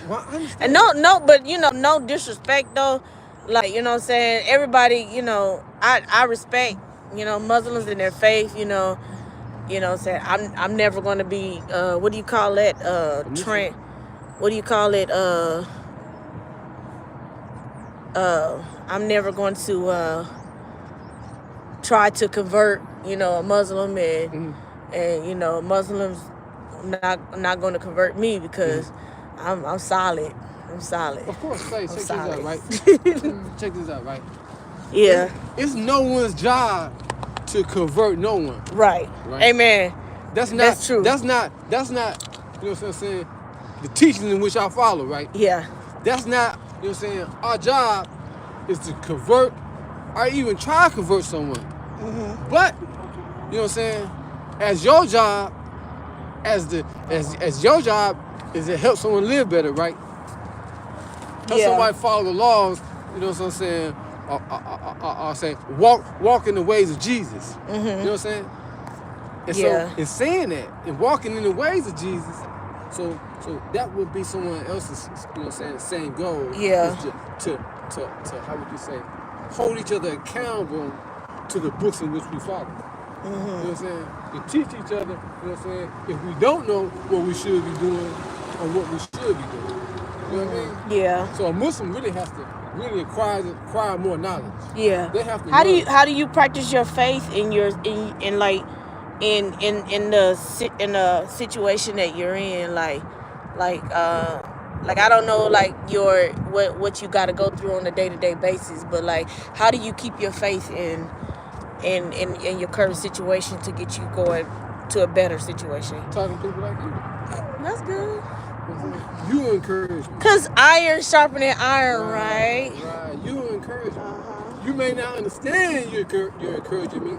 Well, I understand. And no, but no disrespect though. Like, you know what I'm saying? Everybody, I respect, Muslims in their faith, what I'm saying? I'm never gonna be what do you call it? Submissive. What do you call it? I'm never going to try to convert, a Muslim and Muslims not going to convert me because I'm solid. I'm solid. Of course, say, I'm check this solid. out, right? Check this out, right? Yeah. It's no one's job to convert no one. Right. Amen. That's true. That's not, you know what I'm saying? The teachings in which I follow, right? Yeah. That's not, you know what I'm saying? Our job is to convert or even try to convert someone. But, you know what I'm saying? As your job, as your job is to help someone live better, right? Help somebody follow the laws, you know what I'm saying? Or say walk in the ways of Jesus. You know what I'm saying? And so in saying that and walking in the ways of Jesus, so that would be someone else's, you know what I'm saying, same goal. Yeah. Is to how would you say, hold each other accountable to the books in which we follow. You know what I'm saying? To teach each other, you know what I'm saying, if we don't know what we should be doing or what we should be doing. You know what I mean? Yeah. So a Muslim really has to acquire more knowledge. Yeah. They have to how do you practice your faith in the situation that you're in, like I don't know, like what you got to go through on a day-to-day basis, but like how do you keep your faith in your current situation to get you going to a better situation? Talking to people like you. That's good. You encourage me. Cause iron sharpening iron, right? Right. You encourage me. You may not understand you're encouraging me.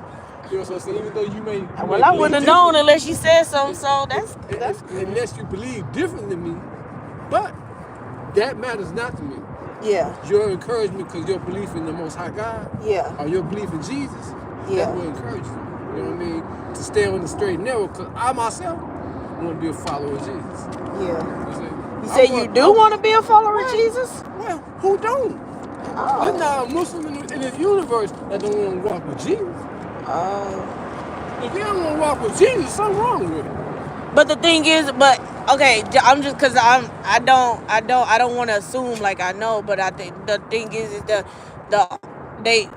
You know what I'm saying? Even though you may. Well, I wouldn't have known unless you said something. So that's unless you believe different than me. But that matters not to me. Yeah. Your encouragement because your belief in the Most High God. Yeah. Or your belief in Jesus. Yeah. That's what encourages you. You know what I mean? To stay on the straight and narrow. Because I myself want to be a follower of Jesus. Yeah. You say you do want to be a follower of Jesus? Well, who don't? Oh. There's not a Muslim in this universe that don't want to walk with Jesus. If you don't want to walk with Jesus, something wrong with it. But the thing is, okay, I'm just because I don't want to assume like I know, but I think the thing is they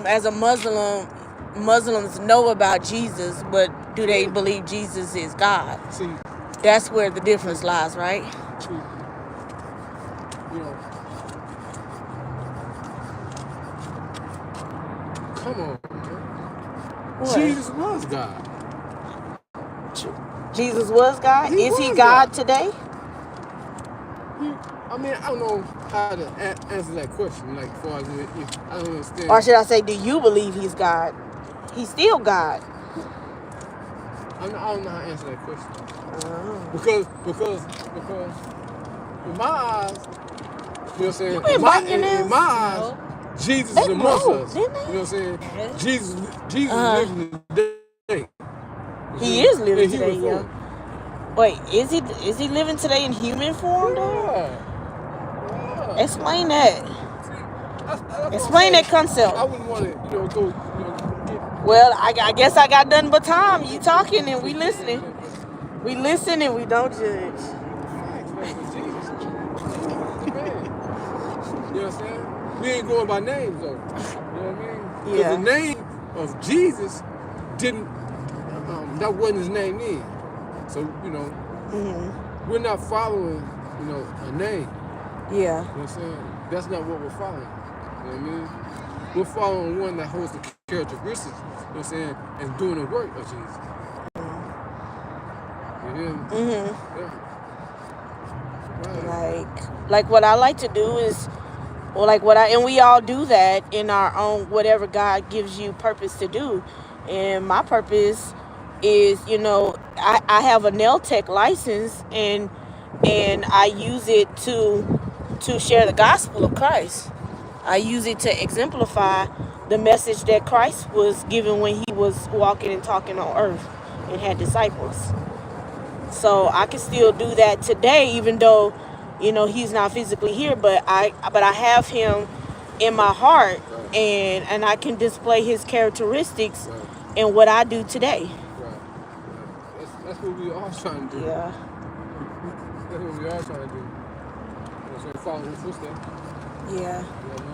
as a Muslims know about Jesus, but do they believe Jesus is God? See, that's where the difference lies, right? See, come on. What? Jesus was God. Jesus was God? Is he God today? I mean, I don't know how to answer that question. Like, far as I don't understand. Or should I say, do you believe he's God? He's still God. I don't know how to answer that question. Because in my eyes, you know what I'm saying? In my eyes, Jesus is amongst us. You know what I'm saying? Jesus is living today. He is living today, yeah. Wait, is he living today in human form, though? Yeah. Explain that. Explain that concept. I wouldn't want to, go. Well, I guess I got nothing but time. You talking and we listening. We listen and we don't judge. You know what I'm saying? We ain't going by names, though. You know what I mean? Because the name of Jesus didn't. That wasn't his name then. So, we're not following, a name. Yeah. You know what I'm saying? That's not what we're following. You know what I mean? We're following one that holds the characteristics, you know what I'm saying, and doing the work of Jesus. You hear me? Yeah. Right. Like what I like to do is, and we all do that in our own, whatever God gives you purpose to do. And my purpose is, I have a nail tech license and I use it to share the gospel of Christ. I use it to exemplify the message that Christ was given when he was walking and talking on earth and had disciples. So I can still do that today, even though you know, he's not physically here, but I have him in my heart, Right. and I can display his characteristics Right. in what I do today. Right. That's what we all trying to do. Yeah. That's what we all trying to do. So follow his footsteps. Yeah. You know what I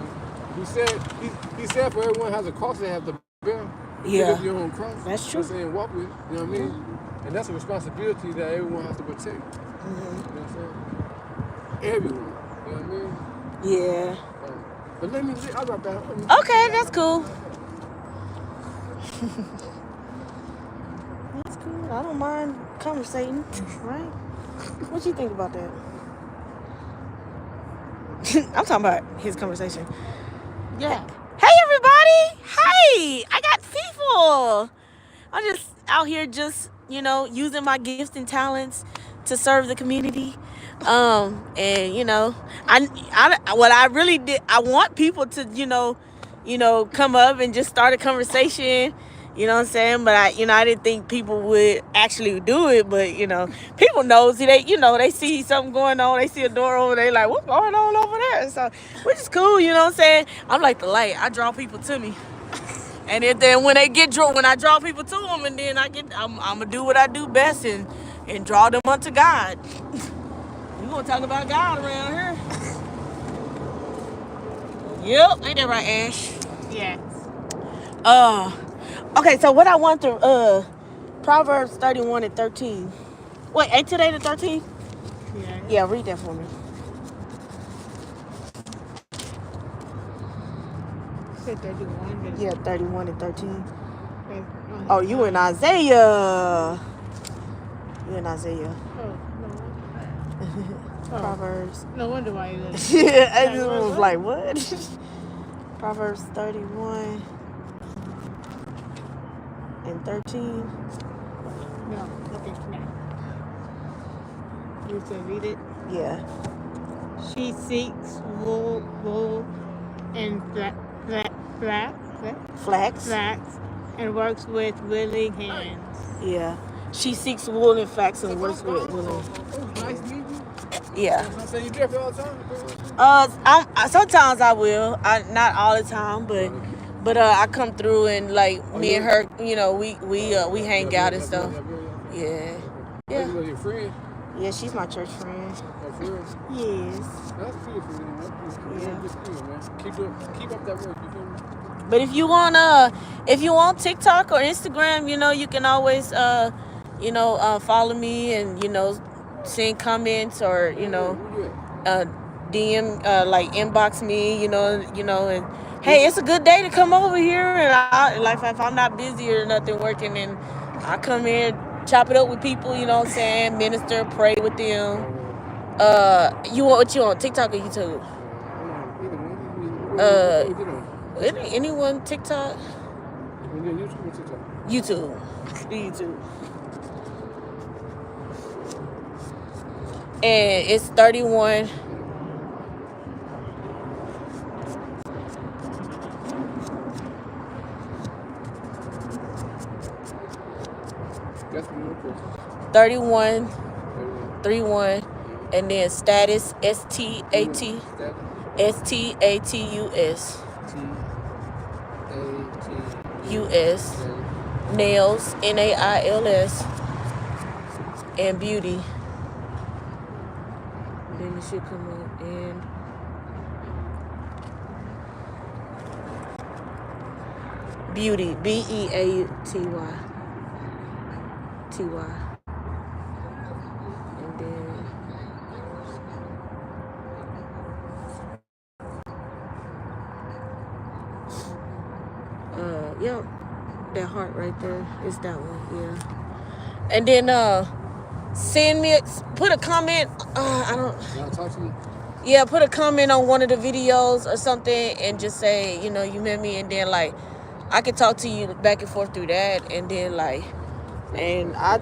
mean? He said for everyone has a cross they have to bear. Yeah. Pick up your own cross. That's true. And walk with it. You know what I mean? And that's a responsibility that everyone has to protect. Mhm. You know what I'm saying? Everyone. You know what I mean? Yeah. But I'll drop that. Okay, that's cool. That's cool. I don't mind conversating, right? What you think about that? I'm talking about his conversation. Yeah. Hey, everybody! Hey, I got people. I'm just out here, just using my gifts and talents to serve the community. And what I really did, I want people to come up and just start a conversation. You know what I'm saying? But I didn't think people would actually do it. But people know. See, they see something going on. They see a door over there. Like, what's going on over there? So, which is cool. You know what I'm saying? I'm like the light. I draw people to me. And then when I draw people to them, and then I'm gonna do what I do best and draw them unto God. We gonna talk about God around here. Yep, ain't that right, Ash? Yes. Okay, so what I want to Proverbs 31 and 13. Wait, ain't today the 13th? Yeah. Yeah, read that for me. Said 31. Yeah, 31 and 13. Okay. Oh, you in Isaiah. You in Isaiah. Oh, no. Proverbs. No wonder why you live. Yeah, I just was like, what? Proverbs 31 and 13. No, okay, no. You said read it. Yeah. She seeks wool and Flax. and works with willing hands. Yeah. She seeks wool and flax and works with willing. Nice meeting you. Yeah. So you there for all the time? Sometimes I will. Not all the time, but I come through and like me and her, we hang out and stuff. Yeah. Yeah. You know your friend? Yeah, she's my church friend. Oh, for real? Yes. That's beautiful, man. That's good, man. Keep up that work. You feel me? But if you want TikTok or Instagram, you can always follow me and send comments or DM like inbox me, and hey, it's a good day to come over here, and if I'm not busy or nothing working, and I come here, chop it up with people, you know what I'm saying, minister, pray with them. You want TikTok or YouTube? Anyone TikTok? YouTube. And it's 31. That's the 31, 31, and then status STATUS. US. Nails NAILS. And beauty. Then it should come up and beauty. BEAUTY. And then yep, that heart right there is that one, yeah. And then put a comment. I don't. You want to talk to me? Yeah, put a comment on one of the videos or something, and just say you met me, and then like I can talk to you back and forth through that, and then like, and I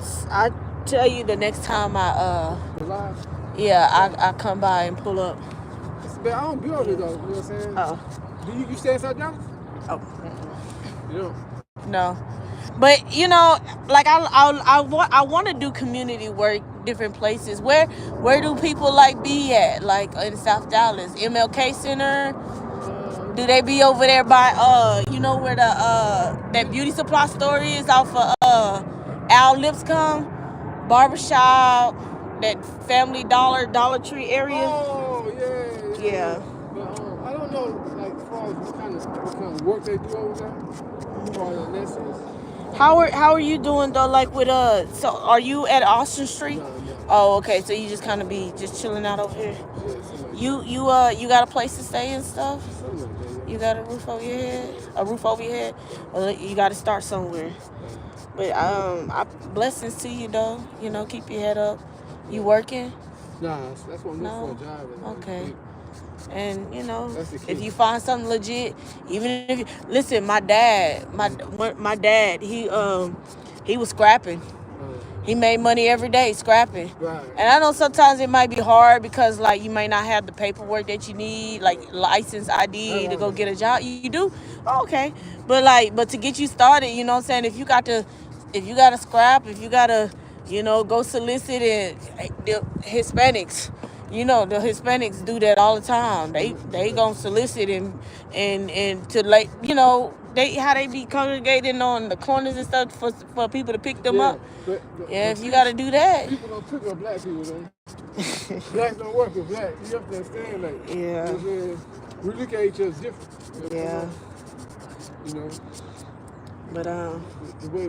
tell you the next time I come by and pull up. But I don't be over here though. You know what I'm saying? Oh. Do you stay in South Dallas? Oh. You don't? No. But like I want to do community work different places. Where do people like be at? Like in South Dallas, MLK Center? Do they be over there by you know where the that beauty supply store is off of Al Lipscomb barbershop, that Family Dollar Tree area? Oh yeah. Yeah. But I don't know, like as far as what kind of work they do over there. As far as that sense. How are you doing though? Like with so are you at Austin Street? No. Oh, okay. So you just kind of be just chilling out over here. Yeah, something like You got a place to stay and stuff? that. Something like that, yeah. You got a roof over your head? A roof over your head? Well, you got to start somewhere. But blessings to you though. You know, keep your head up. You working? Nah, that's what I'm No? looking for a job. Okay. And you know, That's the key. if you find something legit, even if you listen, my dad, he was scrapping. He made money every day scrapping. Right. And I know sometimes it might be hard because like you may not have the paperwork that you need, like license ID to go get a job. You do? Oh, okay. But to get you started, you know what I'm saying? If you got to scrap, if you got to, you know, go solicit and the Hispanics, you know, the Hispanics do that all the time. They gonna solicit and to like, you know, how they be congregating on the corners and stuff for people to pick them up. But If you gotta do that. people don't pick up black people, though. Blacks don't work with black. You have to understand that. Yeah. You know what I'm saying? We look at each other different. Yeah. You know, But the way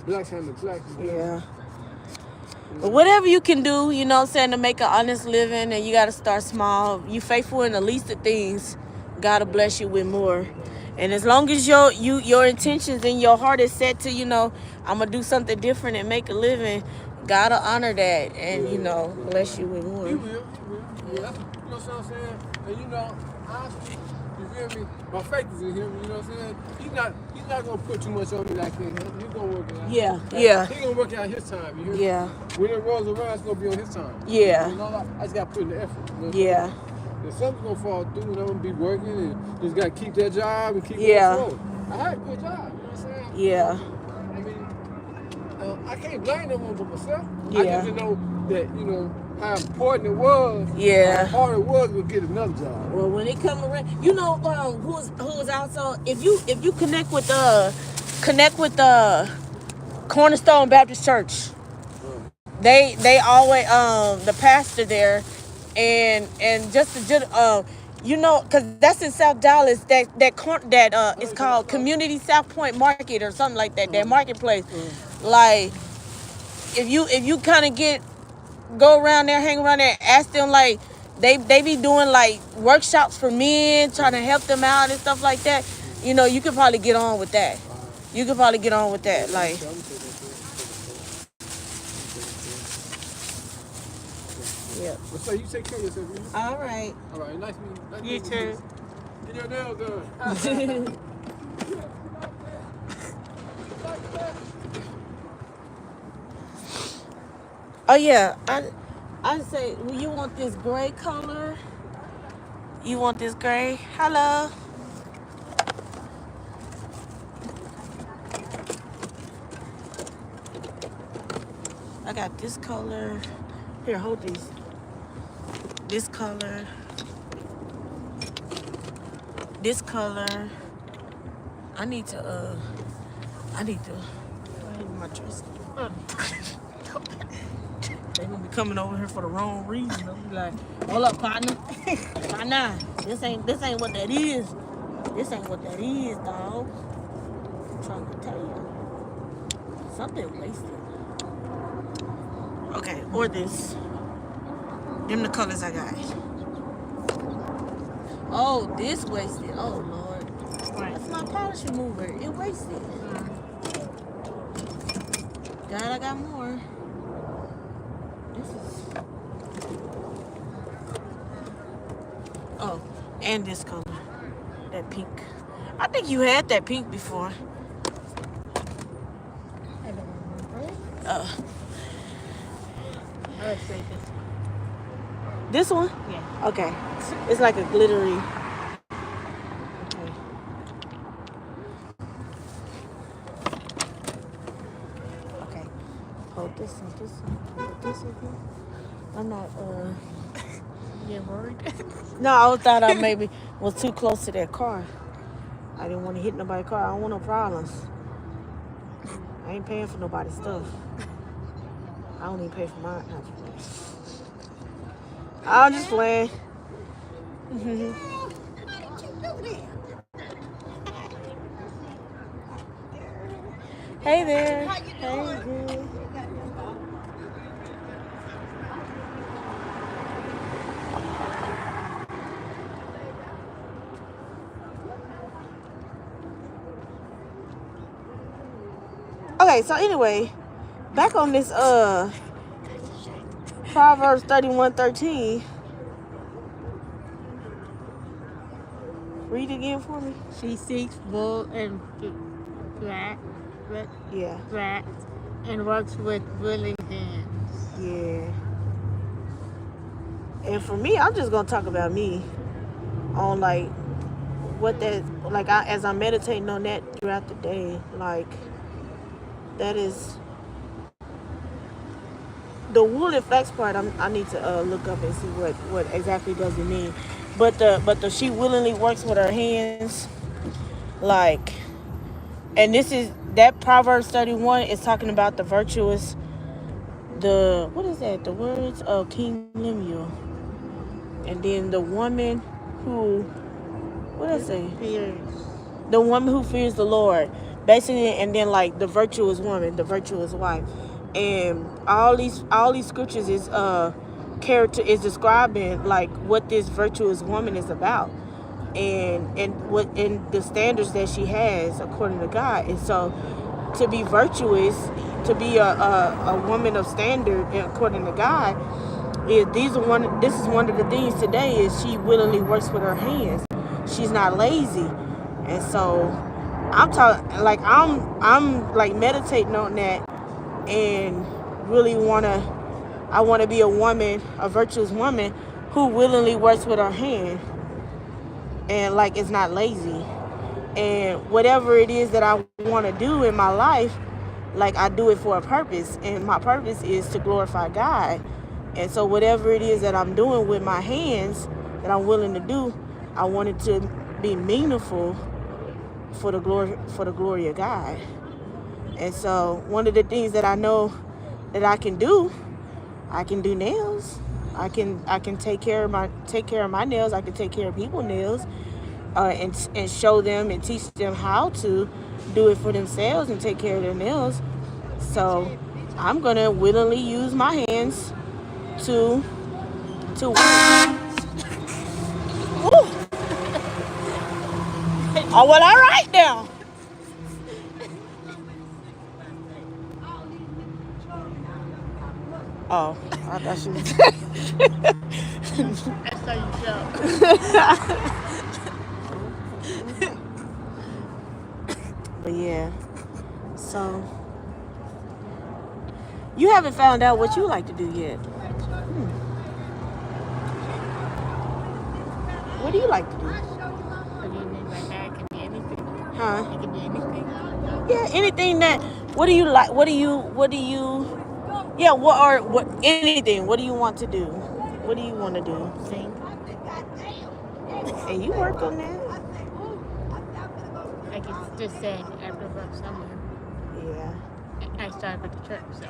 blacks handle blacks is different. yeah. But whatever you can do, you know what I'm saying, to make an honest living, and you gotta start small. You faithful in the least of things, God'll bless you with more. And as long as your intentions and your heart is set to, you know, I'm gonna do something different and make a living, God'll honor that and, you know, bless you with more. He will. Yeah. You know what I'm saying? And you know, honestly, you feel me? My faith is in him, you know what I'm saying? He's not gonna put too much on me that I can't handle. He's gonna work it out. Yeah. He's gonna work out his time, you hear me? Yeah. When it rolls around, it's gonna be on his time. Yeah. You know, I just gotta put in the effort. You know? Yeah. If something's gonna fall through and I'm gonna be working and just gotta keep that job and keep Yeah. going forward. I had a good job, you know what I'm saying? Yeah. I mean, I can't blame no one but myself. Yeah. I just know that, you know, how important it was. Yeah. How hard it was to get another job. Well, when it come around, you know, who's also, if you connect with the Cornerstone Baptist Church, they always the pastor there, and just you know, because that's in South Dallas, that it's called Community South Point Market or something like that, that marketplace. Like, if you kind of go around there, hang around there, ask them, like, they be doing like workshops for men, trying to help them out and stuff like that. You know, you could probably get on with that. Like, yeah. So you take care of yourself, man. All right. All right, nice meeting you. You too. Get your nails done. Oh yeah, I say, well, you want this gray color? You want this gray? Hello. I got this color. Here, hold these. This color. This color. I need to my dress. They gonna be coming over here for the wrong reason. They'll be like, hold up, partner. Partner, this ain't what that is. This ain't what that is, dog. I'm trying to tell you. Something wasted. Okay, or this. Them the colors I got. Oh, this wasted. Oh, Lord. That's my polish remover. It wasted. God, I got more. This is... Oh, and this color. That pink. I think you had that pink before. I don't remember. I'll say This one? Yeah. Okay. It's like a glittery. Okay. Okay. Hold this in here. I'm not You're worried? No, I thought I maybe was too close to that car. I didn't want to hit nobody's car. I don't want no problems. I ain't paying for nobody's stuff. I don't even pay for mine. I'm just playing. Hey there. How you doing? Hey, good. Okay, so anyway, back on this Proverbs 31:13. Read it again for me. She seeks wool and flax, Yeah. flax, and works with willing hands. Yeah. And for me, I'm just gonna talk about me on like what that like as I'm meditating on that throughout the day, like that is the wool and flax part. I need to look up and see what exactly does it mean. But the she willingly works with her hands, like, and this is that Proverbs 31 is talking about the virtuous, the what is that? The words of King Lemuel, and then the woman who, what did I say? Fears. The woman who fears the Lord, basically, and then like the virtuous woman, the virtuous wife, and all these scriptures is character is describing like what this virtuous woman is about, and what in the standards that she has according to God. And so, to be virtuous, to be a woman of standard according to God, this is one of the things today is she willingly works with her hands. She's not lazy. And so I'm talking like I'm like meditating on that and really I want to be a woman, a virtuous woman who willingly works with her hand and like is not lazy. And whatever it is that I want to do in my life, like I do it for a purpose, and my purpose is to glorify God. And so whatever it is that I'm doing with my hands that I'm willing to do, I want it to be meaningful for the glory of God. And so one of the things that I know that I can do nails. I can take care of my nails. I can take care of people's nails, and show them and teach them how to do it for themselves and take care of their nails. So I'm gonna willingly use my hands to Ooh. Oh, well, all right now. Oh, I thought she was. That's how you joke. But yeah, so you haven't found out what you like to do yet. What do you like to do? What do you mean by that? It can be anything. Huh? It can be anything. Yeah, anything that. What do you like? What do you? Yeah, what? Anything. What do you want to do? What do you want to do? Sing. And you work on that. Like you just said, after work somewhere. Yeah. I started with the church, so.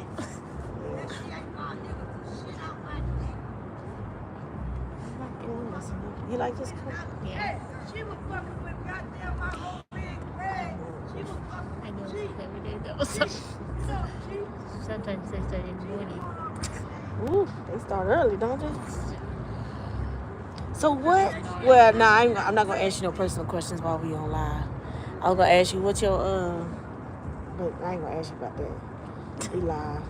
You like this coat? Yeah. I know every day though. So, sometimes they start in the morning. Ooh, they start early, don't they? So what? Well, nah, I'm not gonna ask you no personal questions while we on live. I was gonna ask you what your but I ain't gonna ask you about that. We live.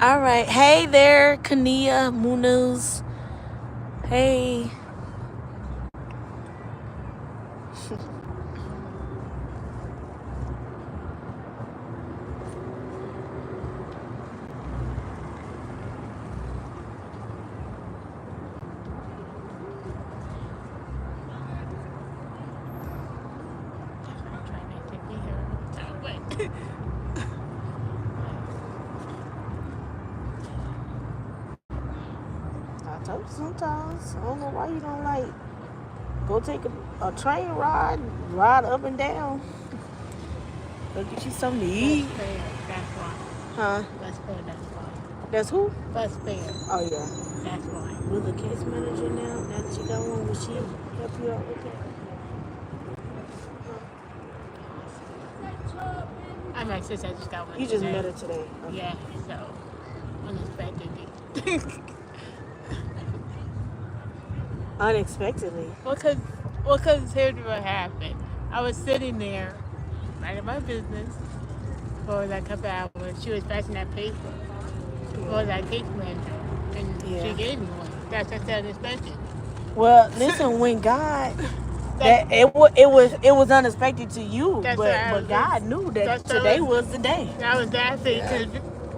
All right. Hey there, Kania Munoz. Hey. told you sometimes. I don't know why you don't like go take a train ride up and down. Go get you something to eat. Bus fare, that's why. Huh? Bus fare, that's why. That's who? Bus fare, Oh yeah. that's why. With a case manager now, now that you got one, will she help you out with that? I'm like, since I just got one You just today. met her today. Okay. Yeah, so unexpectedly. Unexpectedly. Well, cause here's what happened. I was sitting there, minding my business, for like a couple hours. She was passing that paper for that case manager, and she gave me one. That's unexpected. Well, listen, when God, that it was unexpected to you, but God knew that today was the day. I was laughing because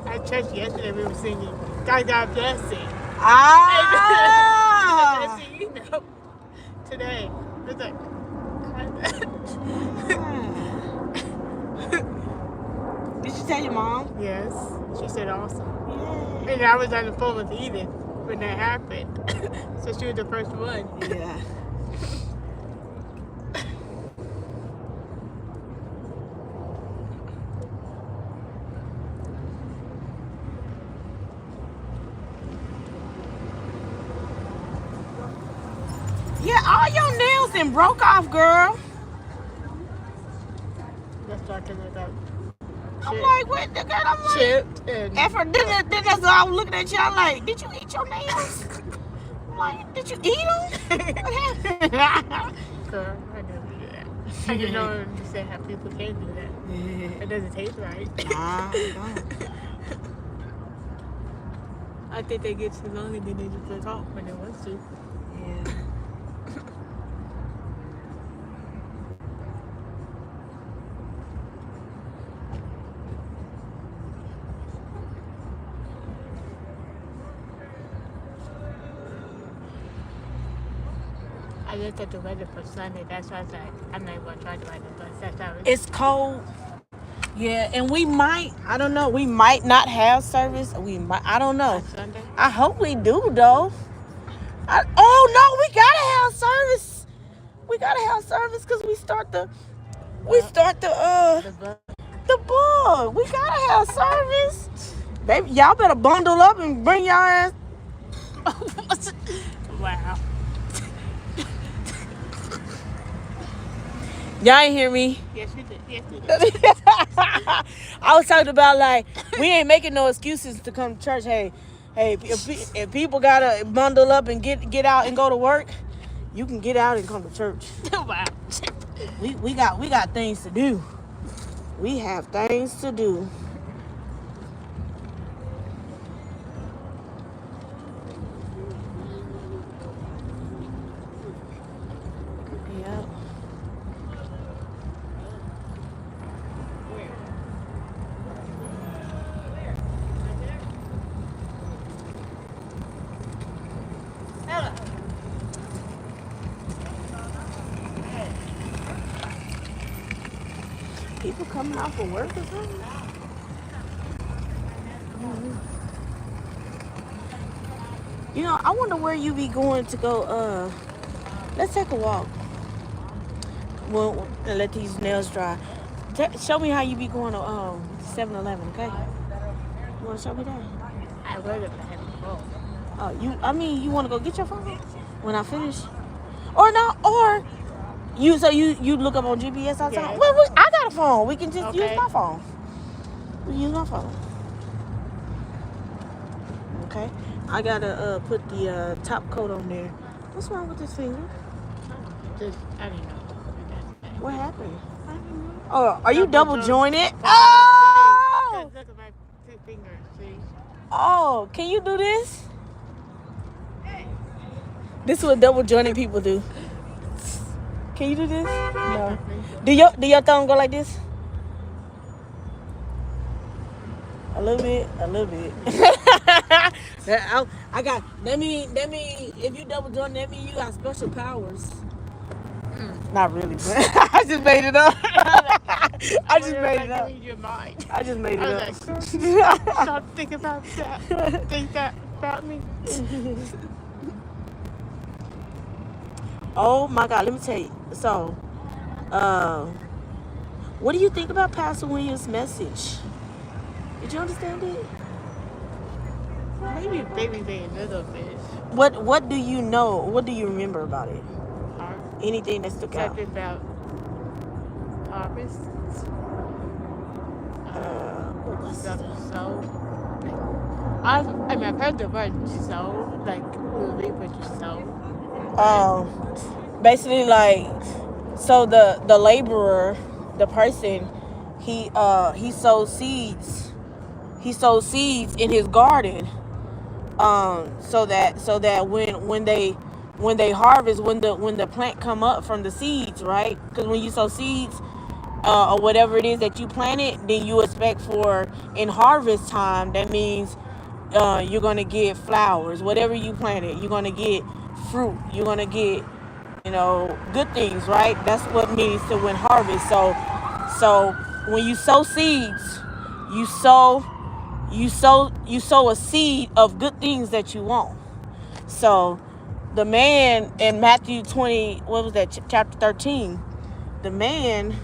at church yesterday we were singing God blessing. Ah. You know, today it's like. Did you tell your mom? Yes, she said awesome. Yeah. And I was on the phone with Edith when that happened, so she was the first one. Yeah. Yeah, all your nails and broke off, girl. That's talking about I'm like, what the girl? I'm like, chipped and effort. Then that's all I was looking at you. I'm like, did you eat your nails? I'm like, did you eat them? What happened? girl, I never do that. I just don't understand how people can do that. It doesn't taste right. Nah, I think they get too long and then they just break off when they want to. yeah. I looked at the weather for Sunday. That's why I was like, I'm not even going to try to ride the bus. That's how It's cold. Yeah, and we might, I don't know, we might not have service. I don't know. Sunday. I hope we do, though. Oh, no, we got to have service. We got to have service because we start the bus. We got to have service. Baby, y'all better bundle up and bring y'all ass. Wow. Y'all ain't hear me. Yes, you did. Yes, you did. I was talking about, like, we ain't making no excuses to come to church. Hey, if people gotta bundle up and get out and go to work, you can get out and come to church. Wow. We got things to do. We have things to do. Yep. People coming out for work or something? You know, I wonder where you be going to go. Let's take a walk. Well, and let these nails dry. Show me how you be going to 7-Eleven, okay? You want to show me that? I would have had a phone. Oh, you want to go get your phone when I finish? Or no, or you look up on GPS all the time? Yes. Well, I got a phone. We can just use Okay. my phone. We use my phone. Okay. I gotta put the top coat on there. What's wrong with this finger? Just, I don't know. What happened? I don't know. Oh, are you Double double joint. jointed? Just Oh! look at my two fingers, see? Oh, can you do this? This is what double jointed people do. Can you do this? No. Do your thumb go like this? A little bit. I got. That mean. If you double joint, that mean you got special powers. Not really, but I just made it up. I just made it up. Your mind. I just made it I up. was like, stop thinking about that. Think that about me. Oh my God, let me tell you. So, what do you think about Pastor Williams' message? Did you understand it? Maybe a little bit. What do you know? What do you remember about it? Har- Anything that stuck out? Something about harvest. What was Stuff it? sow. I mean, I've heard the word sow, like we'll reap what you sow. Basically, like, so the laborer, the person, he sows seeds. He sows seeds in his garden. So that when they harvest, when the plant come up from the seeds, right? Because when you sow seeds, or whatever it is that you planted, then you expect for in harvest time. That means you're gonna get flowers. Whatever you planted, you're gonna get fruit. You're gonna get, good things, right? That's what means to win harvest. So when you sow seeds, you sow a seed of good things that you want. So the man in Matthew 20, what was that, chapter 13, the man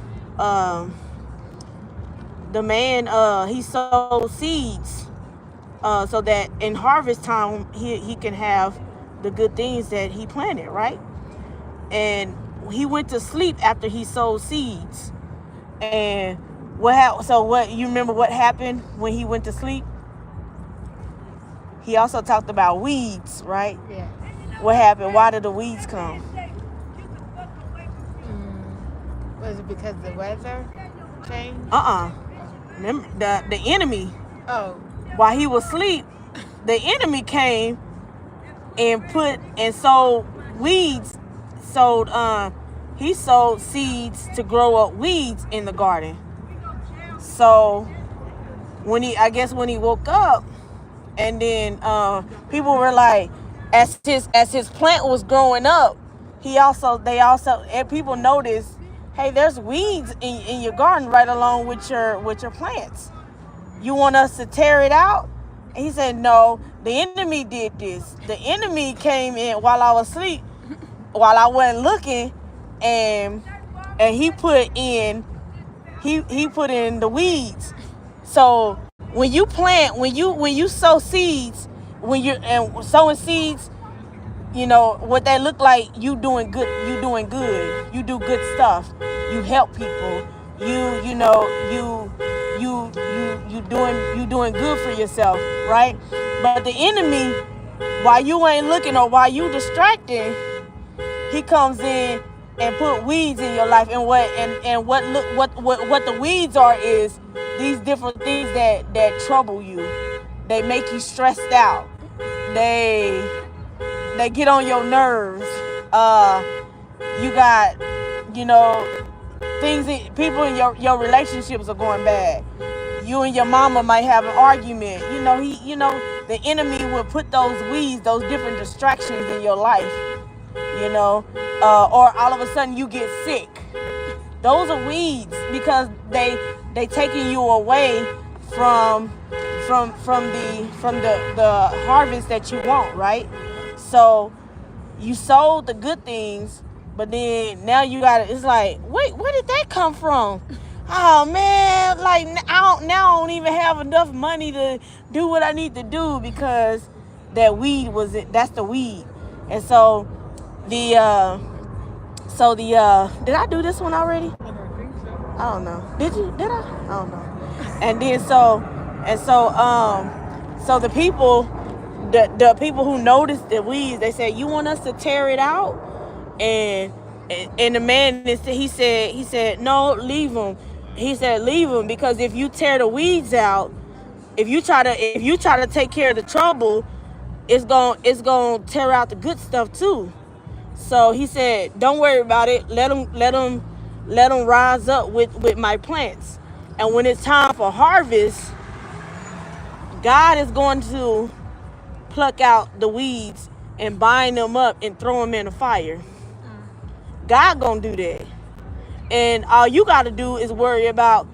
he sowed seeds so that in harvest time he can have the good things that he planted, right? And he went to sleep after he sowed seeds. And what you remember what happened when he went to sleep? He also talked about weeds, right? Yeah. What happened? Why did the weeds come? Was it because the weather changed? Remember the enemy. Oh. While he was asleep, the enemy came and sowed weeds. He sowed seeds to grow up weeds in the garden. So when he woke up, and then people were like, as his plant was growing up, and people noticed, hey, there's weeds in your garden right along with your plants. You want us to tear it out? And he said, no, the enemy did this. The enemy came in while I was asleep, while I wasn't looking, and he put in the weeds. So when you plant, when you sow seeds, and sowing seeds, what they look like, you doing good. You do good stuff. You help people. You doing good for yourself, right? But the enemy, while you ain't looking or while you distracted, he comes in and put weeds in your life. And what the weeds are is these different things that trouble you. They make you stressed out. They get on your nerves. You got, things people in your relationships are going bad. You and your mama might have an argument. The enemy will put those weeds, those different distractions in your life. Or all of a sudden you get sick. Those are weeds because they taking you away from the harvest that you want, right? So you sowed the good things, but then now you got it's like, wait, where did that come from? Oh man, like I don't even have enough money to do what I need to do because that weed that's the weed. And so did I do this one already? I don't think so. I don't know. Did I? I don't know. And then so the people who noticed the weeds, they said, you want us to tear it out? And the man, he said, no, leave them. He said, leave them, because if you tear the weeds out, if you try to take care of the trouble, it's gonna tear out the good stuff too. So he said, don't worry about it. Let them rise up with my plants. And when it's time for harvest, God is going to pluck out the weeds and bind them up and throw them in the fire. God gonna do that. And all you got to do is worry about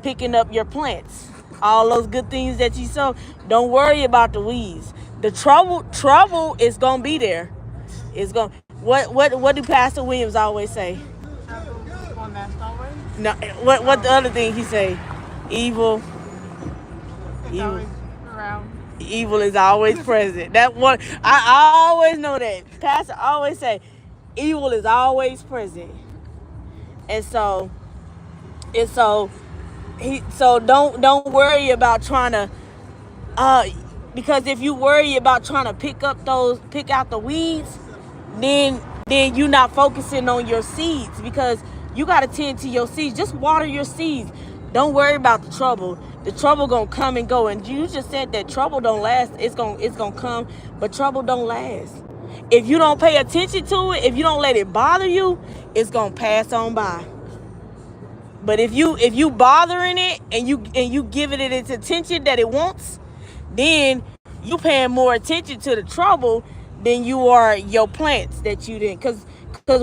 picking up your plants. All those good things that you sow. Don't worry about the weeds. The trouble is gonna be there. What do Pastor Williams always say? On that somewhere. No, what the other thing he say? Evil. It's Evil. always around. Evil is always present. That one, I always know that. Pastor always say, evil is always present. And so don't worry about trying to because if you worry about trying to pick out the weeds, then you're not focusing on your seeds, because you got to tend to your seeds. Just water your seeds. Don't worry about the trouble. The trouble gonna come and go. And you just said that trouble don't last. It's gonna come, but trouble don't last. If you don't pay attention to it, if you don't let it bother you, it's gonna pass on by. But if you bothering it and you giving it its attention that it wants, then you paying more attention to the trouble than you are your plants that you didn't. Cause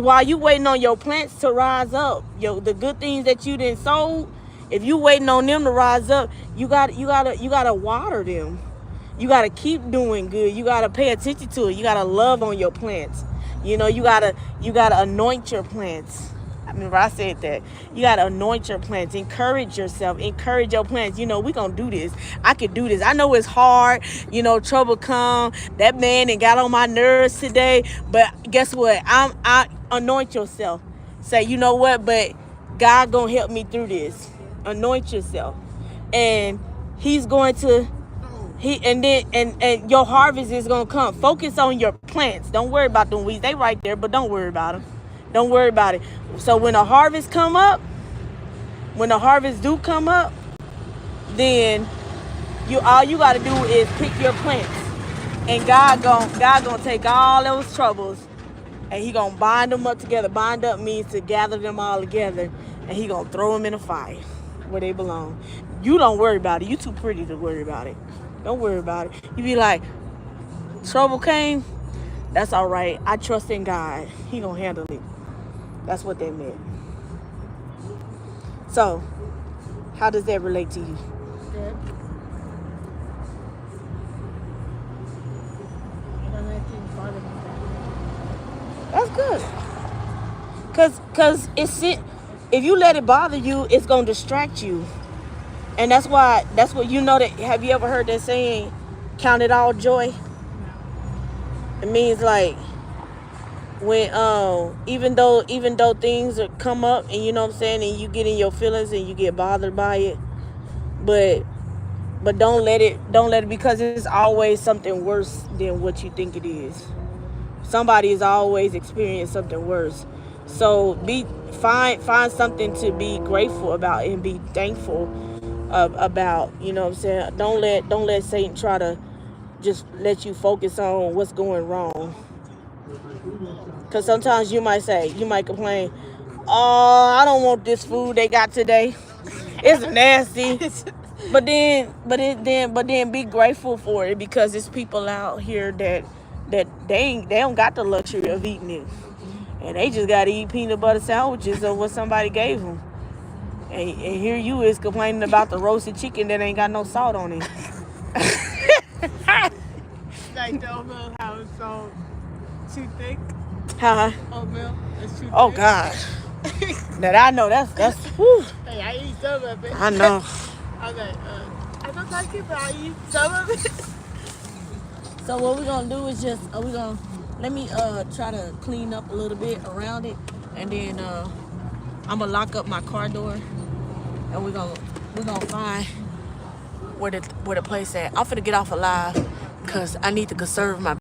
while you waiting on your plants to rise up, the good things that you didn't sow, if you waiting on them to rise up, you gotta water them. You gotta keep doing good. You gotta pay attention to it. You gotta love on your plants. You gotta anoint your plants. I remember I said that. You gotta anoint your plants. Encourage yourself. Encourage your plants. We gonna do this. I can do this. I know it's hard. Trouble come. That man and got on my nerves today. But guess what? I anoint yourself. Say, you know what? But God gonna help me through this. Anoint yourself, and He's going to. And your harvest is gonna come. Focus on your plants. Don't worry about them weeds. They right there, but don't worry about them. Don't worry about it. So when the harvest come up, when the harvest do come up, then all you gotta do is pick your plants, and God gonna take all those troubles, and He gonna bind them up together. Bind up means to gather them all together, and He gonna throw them in the fire where they belong. You don't worry about it. You too pretty to worry about it. Don't worry about it. You be like, trouble came, that's all right. I trust in God. He gonna handle it. That's what that meant. So, how does that relate to you? Good. I don't let things bother me. That's good. Cause if you let it bother you, it's gonna distract you. And that's what that. Have you ever heard that saying, count it all joy? It means like when even though things come up, and and you get in your feelings and you get bothered by it, but don't let it, because it's always something worse than what you think it is. Somebody is always experiencing something worse. So find something to be grateful about and be thankful about. Don't let Satan try to just let you focus on what's going wrong. Because sometimes you might complain, oh, I don't want this food they got today. It's nasty. But then be grateful for it, because it's people out here that they don't got the luxury of eating it. And they just got to eat peanut butter sandwiches or what somebody gave them. And here you is complaining about the roasted chicken that ain't got no salt on it. Like the oatmeal, how it's so too thick. Huh? Oatmeal is too thick. Oh God. That I know. That's. Whew. Hey, I eat some of it. I know. I was like, I don't like it, but I eat some of it. So what we're gonna do is just let me try to clean up a little bit around it, and then I'm gonna lock up my car door, and we're gonna find where the place at. I'm finna get off alive, cause I need to conserve my